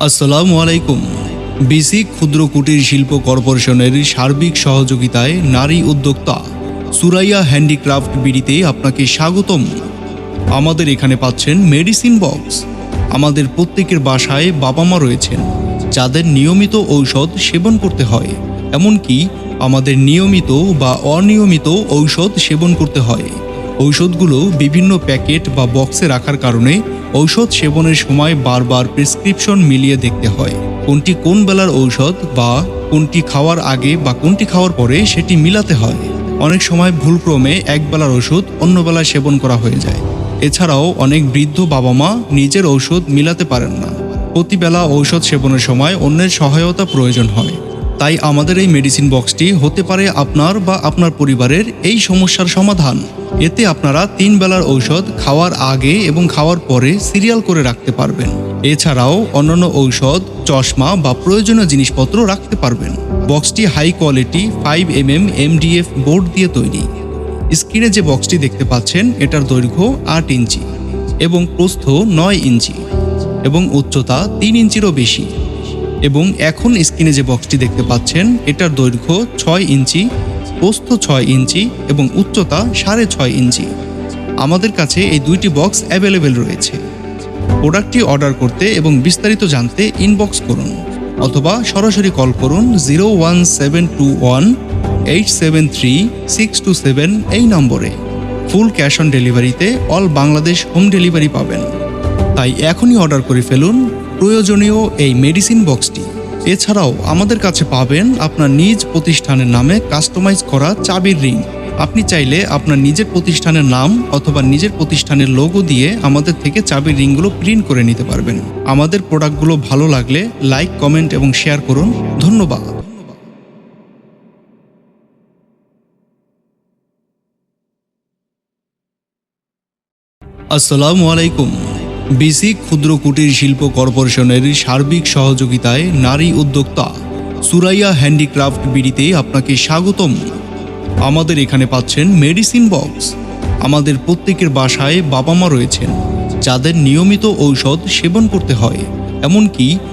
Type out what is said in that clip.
আসসালামু আলাইকুম। বিসি ক্ষুদ্র কুটির শিল্প কর্পোরেশনের সার্বিক সহযোগিতায় নারী উদ্যোক্তা সুরাইয়া হ্যান্ডিক্রাফট বিডিতে আপনাকে স্বাগতম। আমাদের এখানে পাচ্ছেন মেডিসিন বক্স। আমাদের প্রত্যেকের বাসায় বাবা মা রয়েছেন যাদের নিয়মিত ঔষধ সেবন করতে হয়, এমনকি আমাদের নিয়মিত বা অনিয়মিত ঔষধ সেবন করতে হয়। ঔষধগুলো বিভিন্ন প্যাকেট বা বক্সে রাখার কারণে ঔষধ সেবনের সময় বারবার প্রেসক্রিপশন মিলিয়ে দেখতে হয়, কোনটি কোন বেলার ঔষধ বা কোনটি খাওয়ার আগে বা কোনটি খাওয়ার পরে সেটি মিলাতে হয়। অনেক সময় ভুলক্রমে এক বেলার ওষুধ অন্য বেলায় সেবন করা হয়ে যায়। এছাড়াও অনেক বৃদ্ধ বাবা মা নিজের ঔষধ মিলাতে পারেন না। প্রতিবেলা ঔষধ সেবনের সময় অন্যের সহায়তা প্রয়োজন হয়। তাই আমাদের এই মেডিসিন বক্সটি হতে পারে আপনার বা আপনার পরিবারের এই সমস্যার সমাধান। এতে আপনারা 3 বেলার ঔষধ খাওয়ার আগে এবং খাওয়ার পরে সিরিয়াল করে রাখতে পারবেন। এছাড়াও অন্যান্য ঔষধ, চশমা বা প্রয়োজনীয় জিনিসপত্র রাখতে পারবেন। বক্সটি high quality 5mm MDF board দিয়ে তৈরি। স্ক্রিনে যে বক্সটি দেখতে পাচ্ছেন এটার দৈর্ঘ্য 8 ইঞ্চি এবং প্রস্থ 9 ইঞ্চি এবং উচ্চতা 3 ইঞ্চিরও বেশি। এবং এখন স্ক্রিনে যে বক্সটি দেখতে পাচ্ছেন এটার দৈর্ঘ্য 6 ইঞ্চি, প্রস্থ 6 ইঞ্চি এবং উচ্চতা 6.5 ইঞ্চি। আমাদের কাছে এই দুইটি বক্স অ্যাভেলেবেল রয়েছে। প্রোডাক্টটি অর্ডার করতে এবং বিস্তারিত জানতে ইনবক্স করুন অথবা সরাসরি কল করুন 01721873627 এই নম্বরে। ফুল ক্যাশ অন ডেলিভারিতে অল বাংলাদেশ হোম ডেলিভারি পাবেন। তাই এখনই অর্ডার করে ফেলুন প্রয়োজনীয় এই মেডিসিন বক্সটি। এছাড়াও আমাদের কাছে পাবেন আপনার নিজ প্রতিষ্ঠানের নামে কাস্টমাইজ করা চাবির রিং। আপনি চাইলে আপনার নিজের প্রতিষ্ঠানের নাম অথবা নিজের প্রতিষ্ঠানের লোগো দিয়ে আমাদের থেকে চাবির রিংগুলো প্রিন্ট করে নিতে পারবেন। আমাদের প্রোডাক্টগুলো ভালো লাগলে লাইক, কমেন্ট এবং শেয়ার করুন। ধন্যবাদ। আসসালামু আলাইকুম। বিসি ক্ষুদ্র কুটির শিল্প কর্পোরেশনের সার্বিক সহযোগিতায় নারী উদ্যোক্তা সুরাইয়া হ্যান্ডিক্রাফট বিডিতে আপনাকে স্বাগতম। আমাদের এখানে পাচ্ছেন মেডিসিন বক্স। আমাদের প্রত্যেকের বাসায় বাবা মা রয়েছেন যাদের নিয়মিত ঔষধ সেবন করতে হয়, এমনকি